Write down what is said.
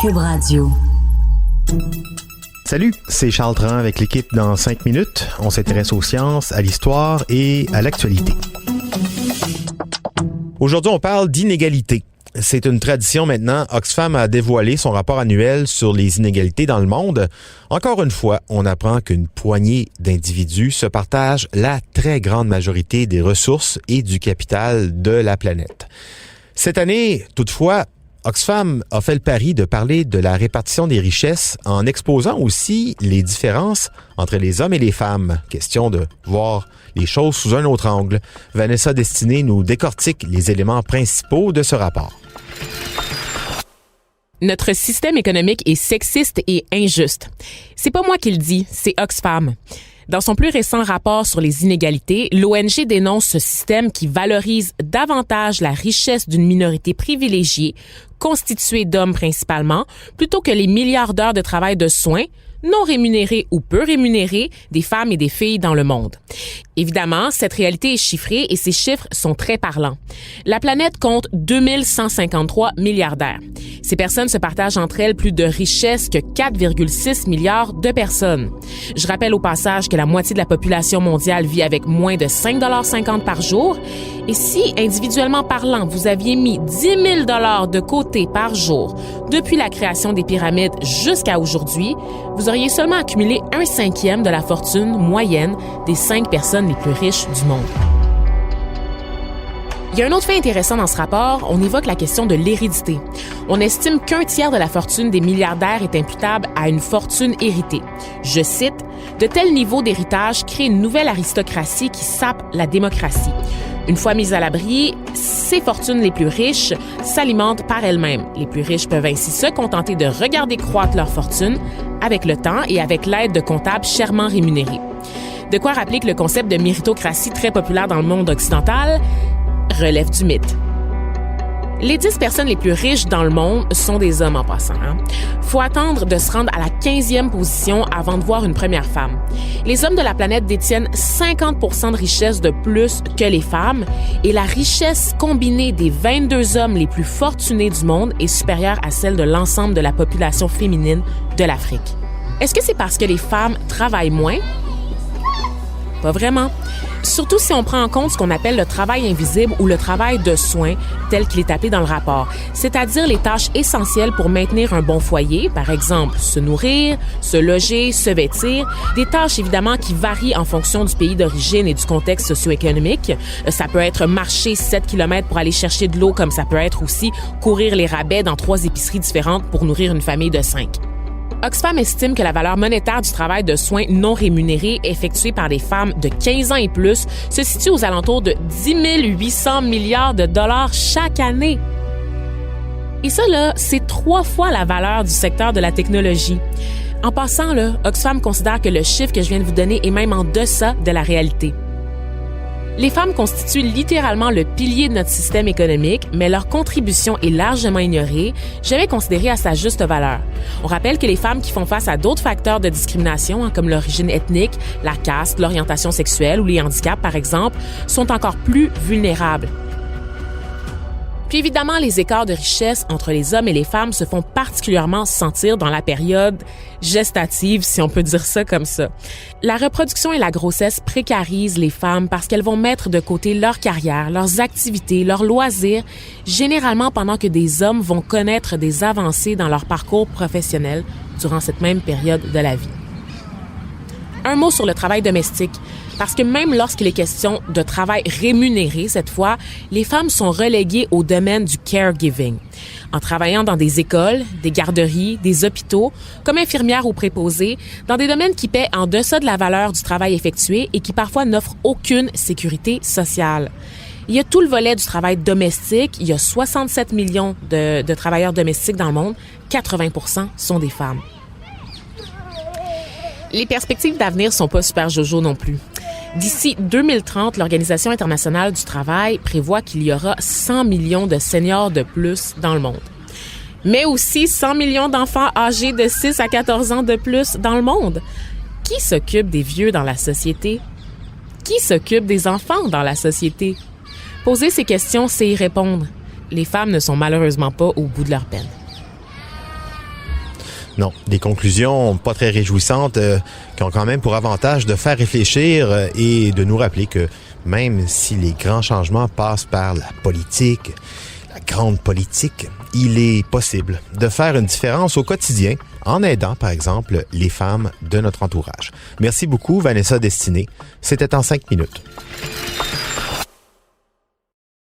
Cube Radio. Salut, c'est Charles Tran avec l'équipe dans 5 minutes. On s'intéresse aux sciences, à l'histoire et à l'actualité. Aujourd'hui, on parle d'inégalité. C'est une tradition maintenant. Oxfam a dévoilé son rapport annuel sur les inégalités dans le monde. Encore une fois, on apprend qu'une poignée d'individus se partagent la très grande majorité des ressources et du capital de la planète. Cette année, toutefois, Oxfam a fait le pari de parler de la répartition des richesses en exposant aussi les différences entre les hommes et les femmes. Question de voir les choses sous un autre angle. Vanessa Destinée nous décortique les éléments principaux de ce rapport. Notre système économique est sexiste et injuste. C'est pas moi qui le dis, c'est Oxfam. Dans son plus récent rapport sur les inégalités, l'ONG dénonce ce système qui valorise davantage la richesse d'une minorité privilégiée, constituée d'hommes principalement, plutôt que les milliards d'heures de travail de soins, non rémunérés ou peu rémunérés, des femmes et des filles dans le monde. Évidemment, cette réalité est chiffrée et ces chiffres sont très parlants. La planète compte 2153 milliardaires. Ces personnes se partagent entre elles plus de richesses que 4,6 milliards de personnes. Je rappelle au passage que la moitié de la population mondiale vit avec moins de 5,50 $ par jour. Et si, individuellement parlant, vous aviez mis 10 000 $ de côté par jour depuis la création des pyramides jusqu'à aujourd'hui, vous auriez seulement accumulé 1/5 de la fortune moyenne des 5 personnes les plus riches du monde. Il y a un autre fait intéressant dans ce rapport, on évoque la question de l'hérédité. On estime qu'1 tiers de la fortune des milliardaires est imputable à une fortune héritée. Je cite, « De tels niveaux d'héritage créent une nouvelle aristocratie qui sape la démocratie. Une fois mises à l'abri, ces fortunes les plus riches s'alimentent par elles-mêmes. Les plus riches peuvent ainsi se contenter de regarder croître leur fortune avec le temps et avec l'aide de comptables chèrement rémunérés. » De quoi rappeler que le concept de méritocratie très populaire dans le monde occidental relève du mythe. Les 10 personnes les plus riches dans le monde sont des hommes en passant. Faut attendre de se rendre à la 15e position avant de voir une première femme. Les hommes de la planète détiennent 50% de richesse de plus que les femmes et la richesse combinée des 22 hommes les plus fortunés du monde est supérieure à celle de l'ensemble de la population féminine de l'Afrique. Est-ce que c'est parce que les femmes travaillent moins? Pas vraiment. Surtout si on prend en compte ce qu'on appelle le travail invisible ou le travail de soins, tel qu'il est appelé dans le rapport, c'est-à-dire les tâches essentielles pour maintenir un bon foyer, par exemple se nourrir, se loger, se vêtir, des tâches évidemment qui varient en fonction du pays d'origine et du contexte socio-économique. Ça peut être marcher 7 km pour aller chercher de l'eau, comme ça peut être aussi courir les rabais dans 3 épiceries différentes pour nourrir une famille de 5. Oxfam estime que la valeur monétaire du travail de soins non rémunéré effectué par des femmes de 15 ans et plus se situe aux alentours de 10 800 milliards de dollars chaque année. Et ça, là, c'est 3 fois la valeur du secteur de la technologie. En passant, là, Oxfam considère que le chiffre que je viens de vous donner est même en deçà de la réalité. Les femmes constituent littéralement le pilier de notre système économique, mais leur contribution est largement ignorée, jamais considérée à sa juste valeur. On rappelle que les femmes qui font face à d'autres facteurs de discrimination, comme l'origine ethnique, la caste, l'orientation sexuelle ou les handicaps, par exemple, sont encore plus vulnérables. Puis évidemment, les écarts de richesse entre les hommes et les femmes se font particulièrement sentir dans la période gestative, si on peut dire ça comme ça. La reproduction et la grossesse précarisent les femmes parce qu'elles vont mettre de côté leur carrière, leurs activités, leurs loisirs, généralement pendant que des hommes vont connaître des avancées dans leur parcours professionnel durant cette même période de la vie. Un mot sur le travail domestique, parce que même lorsqu'il est question de travail rémunéré, cette fois, les femmes sont reléguées au domaine du caregiving. En travaillant dans des écoles, des garderies, des hôpitaux, comme infirmières ou préposées, dans des domaines qui paient en deçà de la valeur du travail effectué et qui parfois n'offrent aucune sécurité sociale. Il y a tout le volet du travail domestique. Il y a 67 millions de travailleurs domestiques dans le monde. 80% sont des femmes. Les perspectives d'avenir sont pas super jojo non plus. D'ici 2030, l'Organisation internationale du travail prévoit qu'il y aura 100 millions de seniors de plus dans le monde. Mais aussi 100 millions d'enfants âgés de 6 à 14 ans de plus dans le monde. Qui s'occupe des vieux dans la société? Qui s'occupe des enfants dans la société? Poser ces questions, c'est y répondre. Les femmes ne sont malheureusement pas au bout de leur peine. Non, des conclusions pas très réjouissantes qui ont quand même pour avantage de faire réfléchir et de nous rappeler que même si les grands changements passent par la politique, la grande politique, il est possible de faire une différence au quotidien en aidant, par exemple, les femmes de notre entourage. Merci beaucoup, Vanessa Destinée. C'était en 5 minutes.